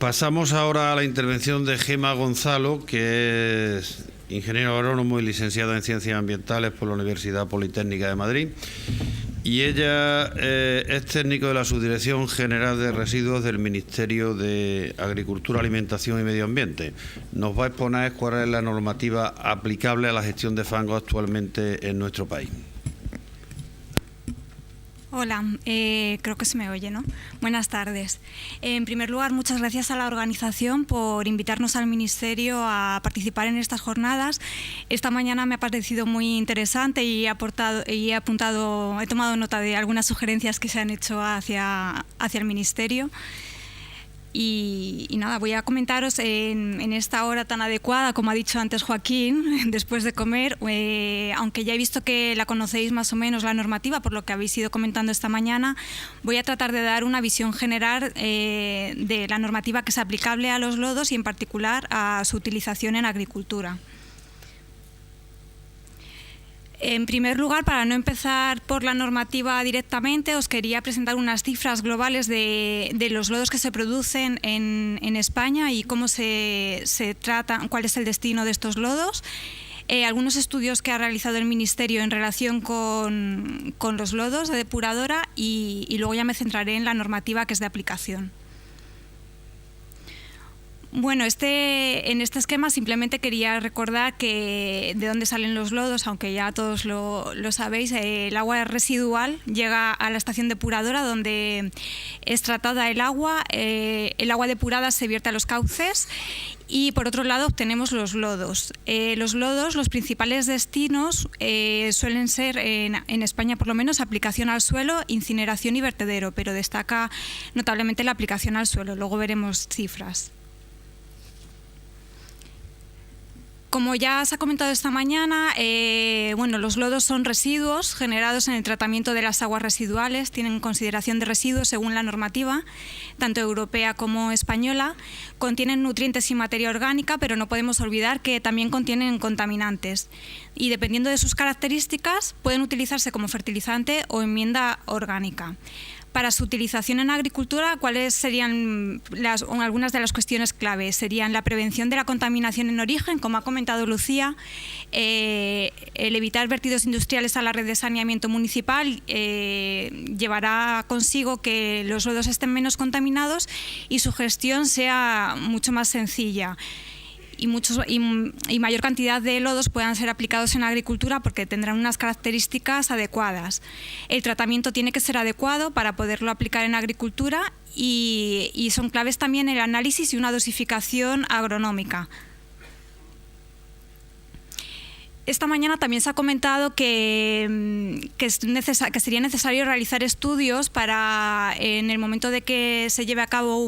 Pasamos ahora a la intervención de Gema Gonzalo, que es ingeniero agrónomo y licenciada en Ciencias Ambientales por la Universidad Politécnica de Madrid. Y ella es técnico de la Subdirección General de Residuos del Ministerio de Agricultura, Alimentación y Medio Ambiente. Nos va a exponer cuál es la normativa aplicable a la gestión de fangos actualmente en nuestro país. Hola, creo que se me oye, ¿no? Buenas tardes. En primer lugar, muchas gracias a la organización por invitarnos al Ministerio a participar en estas jornadas. Esta mañana me ha parecido muy interesante y he tomado nota de algunas sugerencias que se han hecho hacia el Ministerio. Y nada, voy a comentaros en esta hora tan adecuada, como ha dicho antes Joaquín, después de comer, aunque ya he visto que la conocéis más o menos la normativa, por lo que habéis ido comentando esta mañana, voy a tratar de dar una visión general de la normativa que es aplicable a los lodos y en particular a su utilización en agricultura. En primer lugar, para no empezar por la normativa directamente, os quería presentar unas cifras globales de los lodos que se producen en España y cómo se tratan, cuál es el destino de estos lodos. Algunos estudios que ha realizado el Ministerio en relación con los lodos de depuradora y luego ya me centraré en la normativa que es de aplicación. Bueno, en este esquema simplemente quería recordar que de dónde salen los lodos, aunque ya todos lo sabéis. El agua residual llega a la estación depuradora donde es tratada el agua depurada se vierte a los cauces y por otro lado obtenemos los lodos. Los principales destinos suelen ser, en España por lo menos, aplicación al suelo, incineración y vertedero, pero destaca notablemente la aplicación al suelo, luego veremos cifras. Como ya se ha comentado esta mañana, los lodos son residuos generados en el tratamiento de las aguas residuales, tienen consideración de residuos según la normativa, tanto europea como española, contienen nutrientes y materia orgánica, pero no podemos olvidar que también contienen contaminantes y dependiendo de sus características pueden utilizarse como fertilizante o enmienda orgánica. Para su utilización en agricultura, ¿cuáles serían algunas de las cuestiones clave? Serían la prevención de la contaminación en origen, como ha comentado Lucía, el evitar vertidos industriales a la red de saneamiento municipal llevará consigo que los lodos estén menos contaminados y su gestión sea mucho más sencilla. Y mayor cantidad de lodos puedan ser aplicados en agricultura porque tendrán unas características adecuadas. El tratamiento tiene que ser adecuado para poderlo aplicar en agricultura y son claves también el análisis y una dosificación agronómica. Esta mañana también se ha comentado que sería necesario realizar estudios para, en el momento de que se lleve a cabo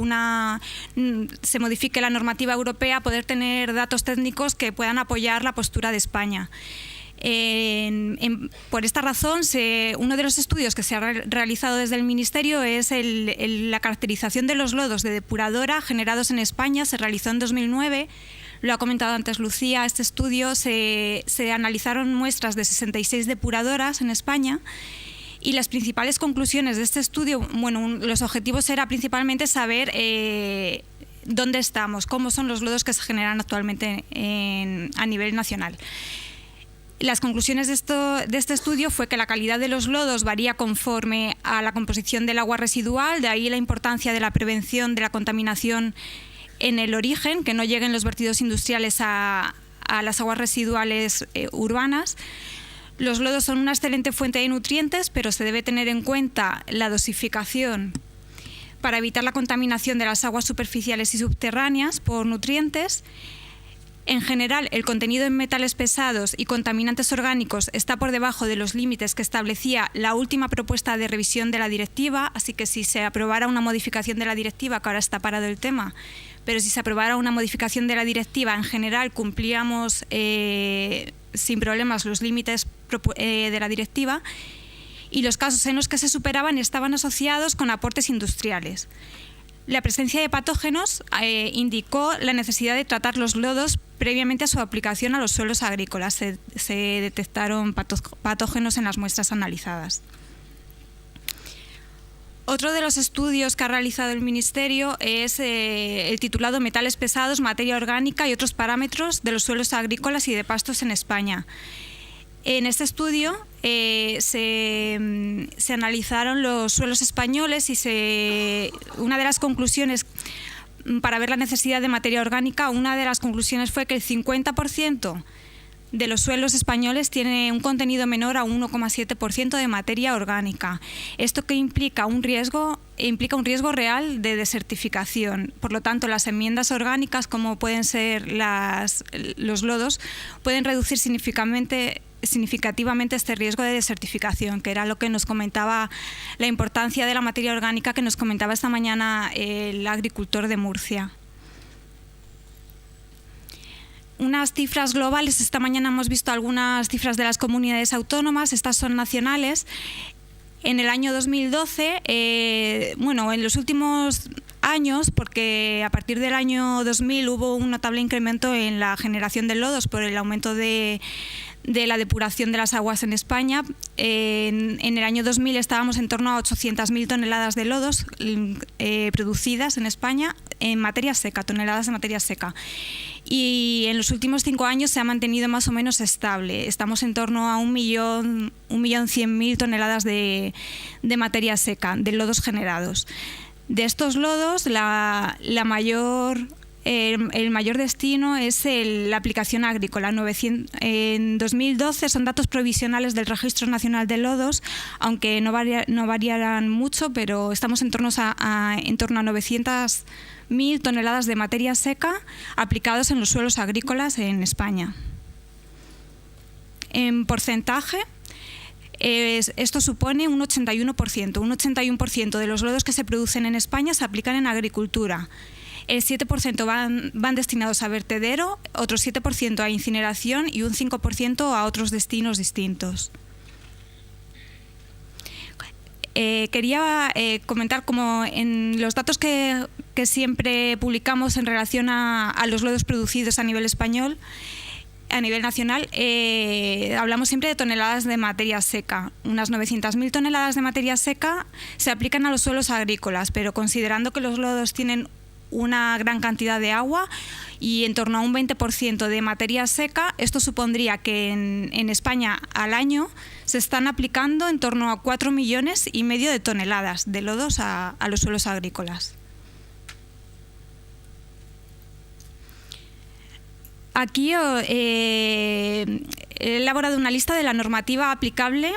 se modifique la normativa europea, poder tener datos técnicos que puedan apoyar la postura de España. Por esta razón, uno de los estudios que se ha realizado desde el Ministerio es la caracterización de los lodos de depuradora generados en España. Se realizó en 2009. Lo ha comentado antes Lucía, este estudio se analizaron muestras de 66 depuradoras en España y las principales conclusiones de este estudio, los objetivos era principalmente saber dónde estamos, cómo son los lodos que se generan actualmente a nivel nacional. Las conclusiones de este estudio fue que la calidad de los lodos varía conforme a la composición del agua residual, de ahí la importancia de la prevención de la contaminación en el origen, que no lleguen los vertidos industriales a las aguas residuales urbanas. Los lodos son una excelente fuente de nutrientes, pero se debe tener en cuenta la dosificación para evitar la contaminación de las aguas superficiales y subterráneas por nutrientes. En general, el contenido en metales pesados y contaminantes orgánicos está por debajo de los límites que establecía la última propuesta de revisión de la directiva, así que si se aprobara una modificación de la directiva, que ahora está parado el tema, pero si se aprobara una modificación de la directiva, en general cumplíamos sin problemas los límites de la directiva y los casos en los que se superaban estaban asociados con aportes industriales. La presencia de patógenos indicó la necesidad de tratar los lodos previamente a su aplicación a los suelos agrícolas. Se detectaron patógenos en las muestras analizadas. Otro de los estudios que ha realizado el Ministerio es el titulado Metales pesados, materia orgánica y otros parámetros de los suelos agrícolas y de pastos en España. En este estudio se analizaron los suelos españoles y una de las conclusiones, para ver la necesidad de materia orgánica, una de las conclusiones fue que el 50% de los suelos españoles tiene un contenido menor a 1,7% de materia orgánica. Esto que implica un riesgo real de desertificación. Por lo tanto, las enmiendas orgánicas, como pueden ser los lodos, pueden reducir significativamente este riesgo de desertificación, que era lo que nos comentaba, la importancia de la materia orgánica que nos comentaba esta mañana el agricultor de Murcia. Unas cifras globales, esta mañana hemos visto algunas cifras de las comunidades autónomas, estas son nacionales. En el año 2012, en los últimos años, porque a partir del año 2000 hubo un notable incremento en la generación de lodos por el aumento de la depuración de las aguas en España. En el año 2000 estábamos en torno a 800.000 toneladas de lodos producidas en España en materia seca, toneladas de materia seca. Y en los últimos 5 años se ha mantenido más o menos estable. Estamos en torno a 1.100.000 toneladas de materia seca, de lodos generados. De estos lodos, el mayor destino es la aplicación agrícola. En 2012 son datos provisionales del Registro Nacional de Lodos, aunque no variarán mucho, pero estamos en torno a 900.000 toneladas de materia seca aplicados en los suelos agrícolas en España. En porcentaje, esto supone un 81%. Un 81% de los lodos que se producen en España se aplican en agricultura. El 7% van destinados a vertedero, otro 7% a incineración y un 5% a otros destinos distintos. Quería comentar, como en los datos que siempre publicamos en relación a los lodos producidos a nivel español, a nivel nacional, hablamos siempre de toneladas de materia seca. Unas 900.000 toneladas de materia seca se aplican a los suelos agrícolas, pero considerando que los lodos tienen una gran cantidad de agua y en torno a un 20% de materia seca, esto supondría que en España al año se están aplicando en torno a 4,5 millones de toneladas de lodos a los suelos agrícolas. Aquí he elaborado una lista de la normativa aplicable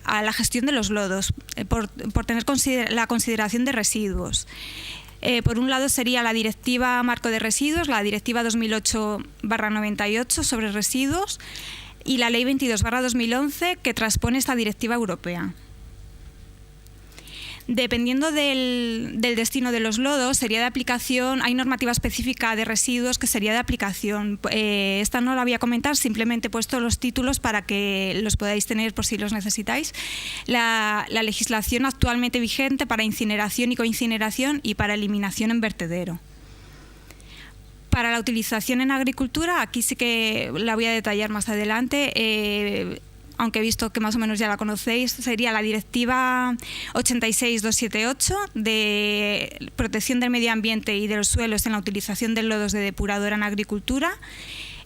a la gestión de los lodos, por tener la consideración de residuos. Por un lado sería la Directiva Marco de Residuos, la Directiva 2008/98 sobre residuos y la Ley 22/2011 que transpone esta directiva europea. Dependiendo del destino de los lodos, sería de aplicación, hay normativa específica de residuos que sería de aplicación. Esta no la voy a comentar, simplemente he puesto los títulos para que los podáis tener por si los necesitáis. La legislación actualmente vigente para incineración y coincineración y para eliminación en vertedero. Para la utilización en agricultura, aquí sí que la voy a detallar más adelante. Aunque he visto que más o menos ya la conocéis, sería la Directiva 86/278 de protección del medio ambiente y de los suelos en la utilización de lodos de depuradora en agricultura.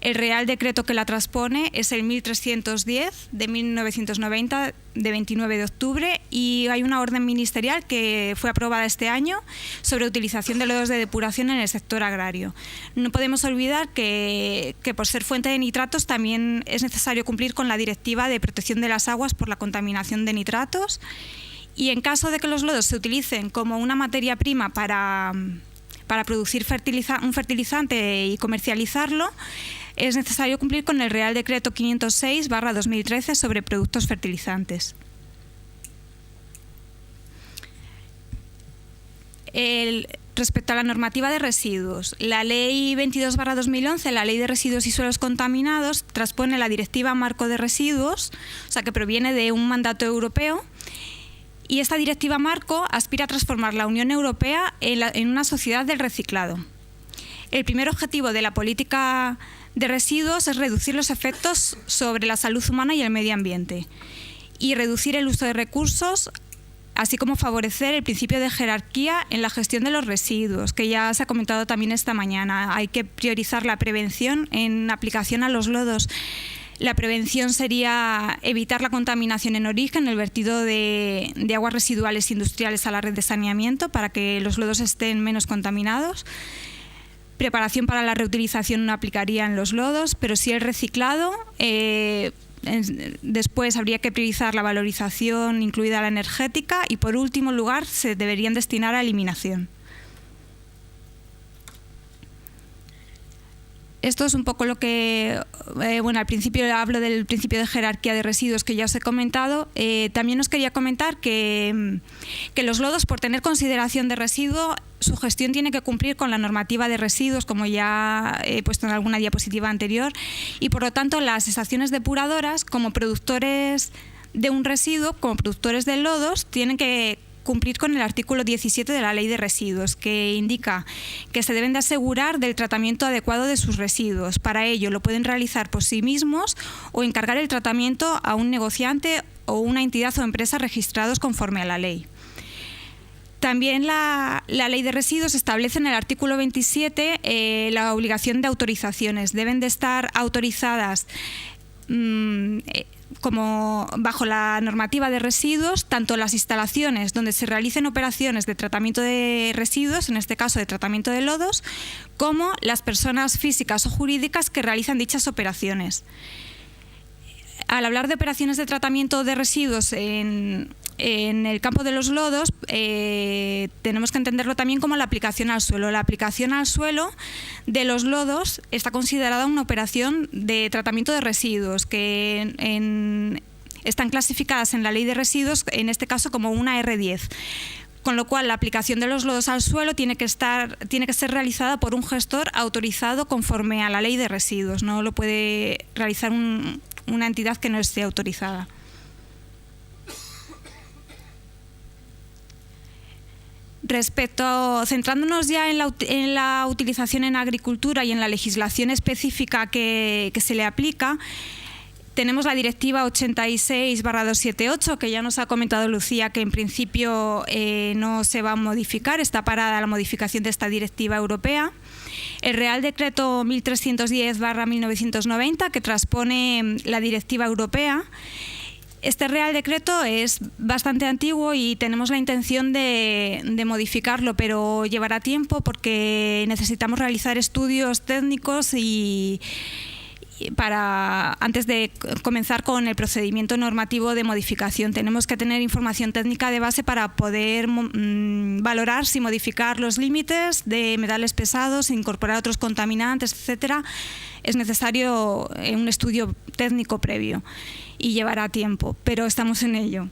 El Real Decreto que la transpone es el 1310 de 1990, de 29 de octubre, y hay una orden ministerial que fue aprobada este año sobre utilización de lodos de depuración en el sector agrario. No podemos olvidar que por ser fuente de nitratos también es necesario cumplir con la Directiva de Protección de las Aguas por la contaminación de nitratos, y en caso de que los lodos se utilicen como una materia prima para producir un fertilizante y comercializarlo, es necesario cumplir con el Real Decreto 506/2013 sobre productos fertilizantes. Respecto a la normativa de residuos, la Ley 22/2011, la Ley de Residuos y Suelos Contaminados, transpone la Directiva Marco de Residuos, o sea que proviene de un mandato europeo, y esta Directiva Marco aspira a transformar la Unión Europea en una sociedad del reciclado. El primer objetivo de la política de residuos es reducir los efectos sobre la salud humana y el medio ambiente y reducir el uso de recursos así como favorecer el principio de jerarquía en la gestión de los residuos, que ya se ha comentado también esta mañana. Hay que priorizar la prevención en aplicación a los lodos. La prevención sería evitar la contaminación en origen, el vertido de aguas residuales industriales a la red de saneamiento para que los lodos estén menos contaminados. Preparación para la reutilización no aplicaría en los lodos, pero sí el reciclado. Después habría que priorizar la valorización, incluida la energética, y por último lugar se deberían destinar a eliminación. Esto es un poco lo que, bueno, al principio hablo del principio de jerarquía de residuos que ya os he comentado. También os quería comentar que los lodos, por tener consideración de residuo, su gestión tiene que cumplir con la normativa de residuos, como ya he puesto en alguna diapositiva anterior, y por lo tanto las estaciones depuradoras, como productores de un residuo, como productores de lodos, tienen que cumplir con el artículo 17 de la Ley de Residuos, que indica que se deben de asegurar del tratamiento adecuado de sus residuos. Para ello lo pueden realizar por sí mismos o encargar el tratamiento a un negociante o una entidad o empresa registrados conforme a la ley. También la Ley de Residuos establece en el artículo 27 la obligación de autorizaciones. Deben de estar autorizadas como bajo la normativa de residuos, tanto las instalaciones donde se realicen operaciones de tratamiento de residuos, en este caso de tratamiento de lodos, como las personas físicas o jurídicas que realizan dichas operaciones. Al hablar de operaciones de tratamiento de residuos en el campo de los lodos, tenemos que entenderlo también como la aplicación al suelo. La aplicación al suelo de los lodos está considerada una operación de tratamiento de residuos que están clasificadas en la Ley de Residuos, en este caso como una R10. Con lo cual, la aplicación de los lodos al suelo tiene que ser realizada por un gestor autorizado conforme a la Ley de Residuos. No lo puede realizar una entidad que no esté autorizada. Centrándonos ya en la utilización en agricultura y en la legislación específica que se le aplica, tenemos la Directiva 86/278, que ya nos ha comentado Lucía que en principio no se va a modificar, está parada la modificación de esta directiva europea. El Real Decreto 1310/1990, que transpone la directiva europea. Este Real Decreto es bastante antiguo y tenemos la intención de modificarlo, pero llevará tiempo porque necesitamos realizar estudios técnicos antes de comenzar con el procedimiento normativo de modificación. Tenemos que tener información técnica de base para poder valorar si modificar los límites de metales pesados, incorporar otros contaminantes, etcétera. Es necesario un estudio técnico previo y llevará tiempo, pero estamos en ello.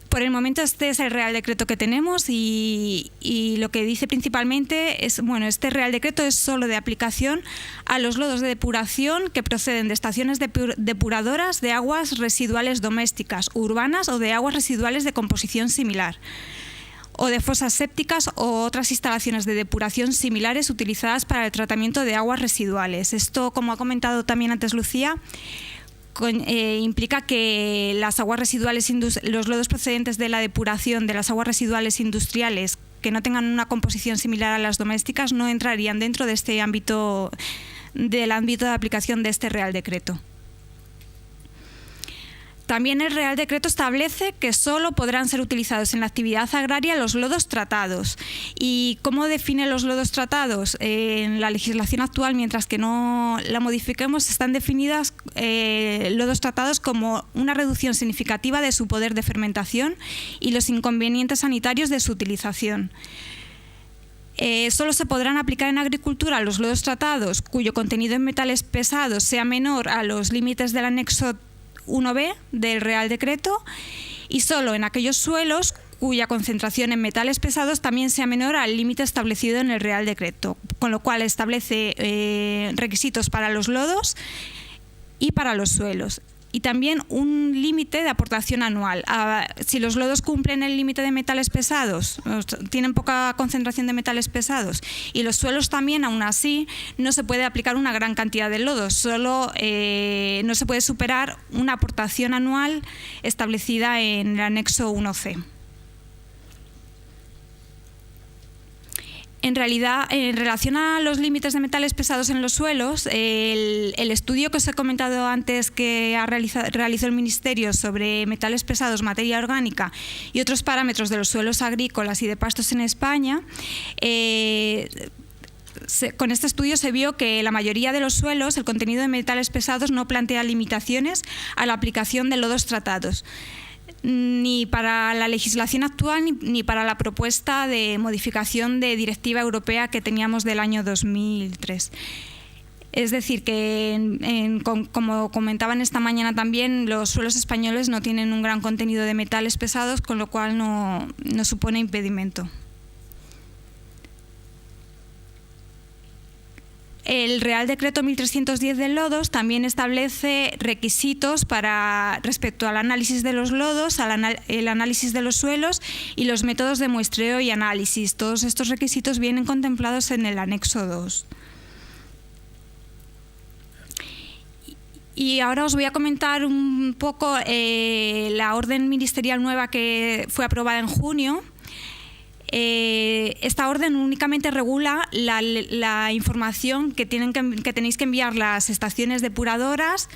Por el momento este es el Real Decreto que tenemos y lo que dice principalmente es, bueno, este Real Decreto es solo de aplicación a los lodos de depuración que proceden de estaciones depuradoras de aguas residuales domésticas, urbanas o de aguas residuales de composición similar, o de fosas sépticas o otras instalaciones de depuración similares utilizadas para el tratamiento de aguas residuales. Esto, como ha comentado también antes Lucía, implica que las aguas residuales, los lodos procedentes de la depuración de las aguas residuales industriales que no tengan una composición similar a las domésticas no entrarían dentro de este ámbito, del ámbito de aplicación de este Real Decreto. También el Real Decreto establece que solo podrán ser utilizados en la actividad agraria los lodos tratados. ¿Y cómo define los lodos tratados? En la legislación actual, mientras que no la modifiquemos, están definidas lodos tratados como una reducción significativa de su poder de fermentación y los inconvenientes sanitarios de su utilización. Solo se podrán aplicar en agricultura los lodos tratados cuyo contenido en metales pesados sea menor a los límites del anexo 1B del Real Decreto y solo en aquellos suelos cuya concentración en metales pesados también sea menor al límite establecido en el Real Decreto, con lo cual establece requisitos para los lodos y para los suelos. y también un límite de aportación anual. Si los lodos cumplen el límite de metales pesados, tienen poca concentración de metales pesados, y los suelos también, aún así, no se puede aplicar una gran cantidad de lodos, solo no se puede superar una aportación anual establecida en el anexo 1C. En realidad, en relación a los límites de metales pesados en los suelos, el estudio que os he comentado antes que realizó el Ministerio sobre metales pesados, materia orgánica y otros parámetros de los suelos agrícolas y de pastos en España, con este estudio se vio que la mayoría de los suelos, el contenido de metales pesados no plantea limitaciones a la aplicación de lodos tratados, ni para la legislación actual ni para la propuesta de modificación de directiva europea que teníamos del año 2003. Es decir, que como comentaban esta mañana también, los suelos españoles no tienen un gran contenido de metales pesados, con lo cual no supone impedimento. El Real Decreto 1310 de lodos también establece requisitos respecto al análisis de los lodos, el análisis de los suelos y los métodos de muestreo y análisis. Todos estos requisitos vienen contemplados en el anexo 2. Y ahora os voy a comentar un poco la orden ministerial nueva que fue aprobada en junio. Esta orden únicamente regula la información que tenéis que enviar las estaciones depuradoras,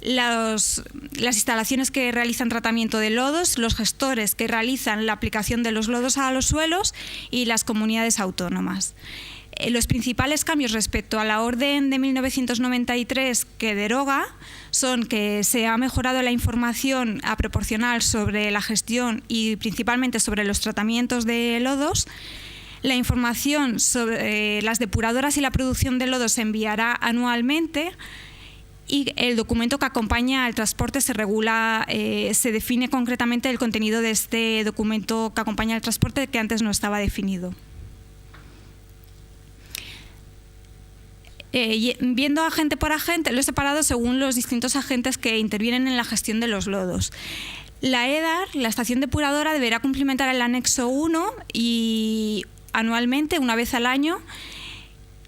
las instalaciones que realizan tratamiento de lodos, los gestores que realizan la aplicación de los lodos a los suelos y las comunidades autónomas. Los principales cambios respecto a la orden de 1993 que deroga son que se ha mejorado la información a proporcional sobre la gestión y principalmente sobre los tratamientos de lodos. La información sobre las depuradoras y la producción de lodos se enviará anualmente, y el documento que acompaña al transporte se regula, se define concretamente el contenido de este documento que acompaña al transporte, que antes no estaba definido. Viendo agente por agente, lo he separado según los distintos agentes que intervienen en la gestión de los lodos. La EDAR, la estación depuradora, deberá cumplimentar el anexo 1 y anualmente, una vez al año,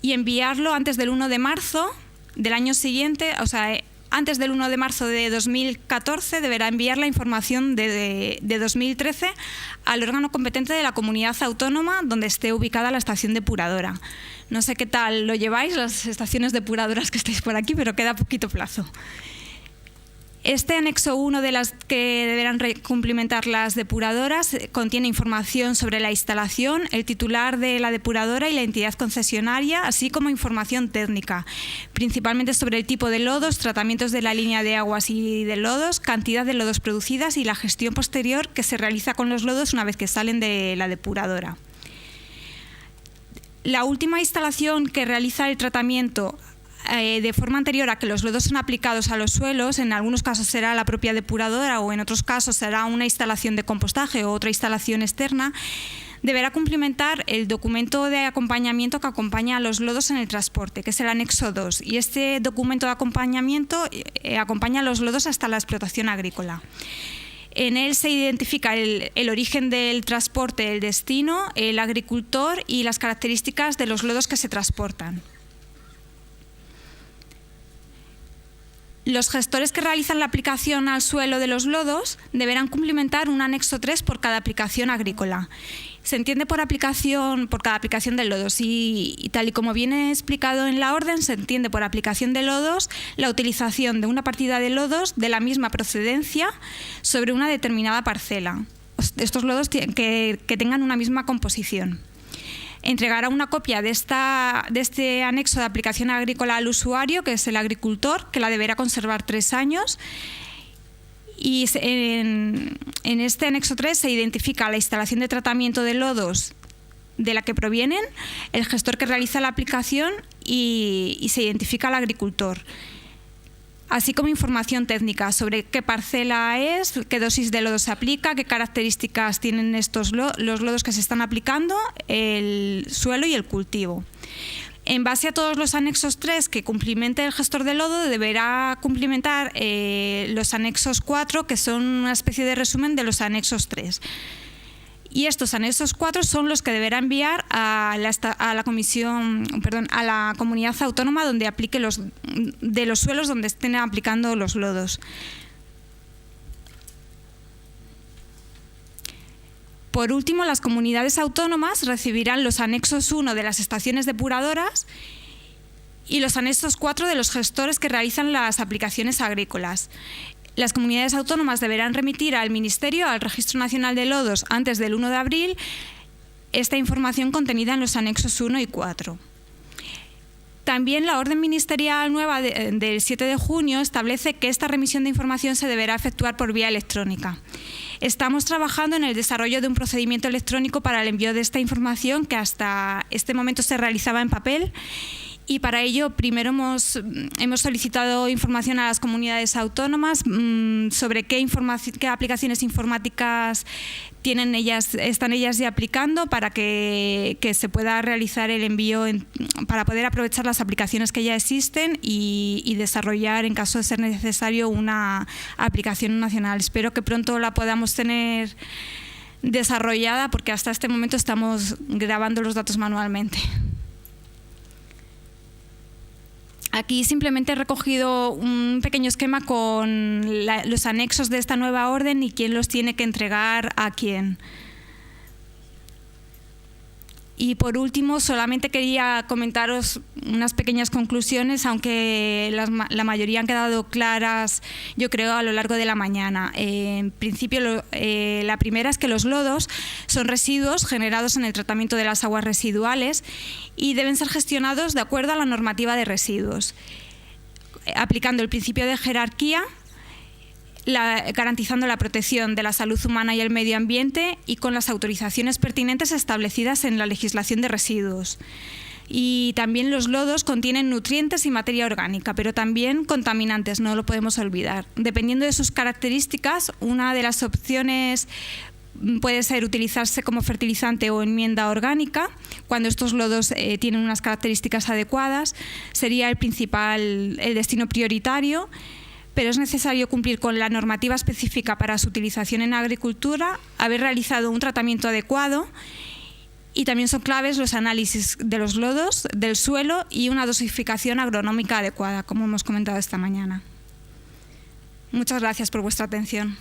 y enviarlo antes del 1 de marzo del año siguiente, o sea, antes del 1 de marzo de 2014 deberá enviar la información de 2013 al órgano competente de la comunidad autónoma donde esté ubicada la estación depuradora. No sé qué tal lo lleváis, las estaciones depuradoras que estáis por aquí, pero queda poquito plazo. Este anexo 1 de las que deberán cumplimentar las depuradoras contiene información sobre la instalación, el titular de la depuradora y la entidad concesionaria, así como información técnica, principalmente sobre el tipo de lodos, tratamientos de la línea de aguas y de lodos, cantidad de lodos producidas y la gestión posterior que se realiza con los lodos una vez que salen de la depuradora. La última instalación que realiza el tratamiento de forma anterior a que los lodos son aplicados a los suelos, en algunos casos será la propia depuradora o en otros casos será una instalación de compostaje o otra instalación externa, deberá cumplimentar el documento de acompañamiento que acompaña a los lodos en el transporte, que es el anexo 2, y este documento de acompañamiento acompaña a los lodos hasta la explotación agrícola. En él se identifica el origen del transporte, el destino, el agricultor y las características de los lodos que se transportan. Los gestores que realizan la aplicación al suelo de los lodos deberán cumplimentar un anexo 3 por cada aplicación agrícola. Se entiende por cada aplicación de lodos y tal y como viene explicado en la orden, se entiende por aplicación de lodos la utilización de una partida de lodos de la misma procedencia sobre una determinada parcela. Estos lodos que tengan una misma composición. Entregará una copia de este anexo de aplicación agrícola al usuario, que es el agricultor, que la deberá conservar 3 años. Y en este anexo 3 se identifica la instalación de tratamiento de lodos de la que provienen, el gestor que realiza la aplicación y se identifica al agricultor, así como información técnica sobre qué parcela es, qué dosis de lodo se aplica, qué características tienen los lodos que se están aplicando, el suelo y el cultivo. En base a todos los anexos 3 que cumplimente el gestor de lodo, deberá cumplimentar los anexos 4, que son una especie de resumen de los anexos 3. Y estos anexos 4 son los que deberá enviar a la comunidad autónoma donde aplique los suelos donde estén aplicando los lodos. Por último, las comunidades autónomas recibirán los anexos 1 de las estaciones depuradoras y los anexos 4 de los gestores que realizan las aplicaciones agrícolas. Las comunidades autónomas deberán remitir al Ministerio, al Registro Nacional de Lodos, antes del 1 de abril, esta información contenida en los anexos 1 y 4. También la orden ministerial nueva del 7 de junio establece que esta remisión de información se deberá efectuar por vía electrónica. Estamos trabajando en el desarrollo de un procedimiento electrónico para el envío de esta información que hasta este momento se realizaba en papel. Y para ello, primero hemos solicitado información a las comunidades autónomas sobre qué aplicaciones informáticas están ellas ya aplicando para que se pueda realizar el envío, para poder aprovechar las aplicaciones que ya existen y desarrollar, en caso de ser necesario, una aplicación nacional. Espero que pronto la podamos tener desarrollada, porque hasta este momento estamos grabando los datos manualmente. Aquí simplemente he recogido un pequeño esquema con los anexos de esta nueva orden y quién los tiene que entregar a quién. Y por último, solamente quería comentaros unas pequeñas conclusiones, aunque la mayoría han quedado claras, yo creo, a lo largo de la mañana. En principio, la primera es que los lodos son residuos generados en el tratamiento de las aguas residuales y deben ser gestionados de acuerdo a la normativa de residuos, aplicando el principio de jerarquía, garantizando la protección de la salud humana y el medio ambiente y con las autorizaciones pertinentes establecidas en la legislación de residuos. Y también los lodos contienen nutrientes y materia orgánica, pero también contaminantes, no lo podemos olvidar. Dependiendo de sus características, una de las opciones puede ser utilizarse como fertilizante o enmienda orgánica. Cuando estos lodos tienen unas características adecuadas, sería el destino prioritario. Pero es necesario cumplir con la normativa específica para su utilización en agricultura, haber realizado un tratamiento adecuado y también son claves los análisis de los lodos, del suelo y una dosificación agronómica adecuada, como hemos comentado esta mañana. Muchas gracias por vuestra atención.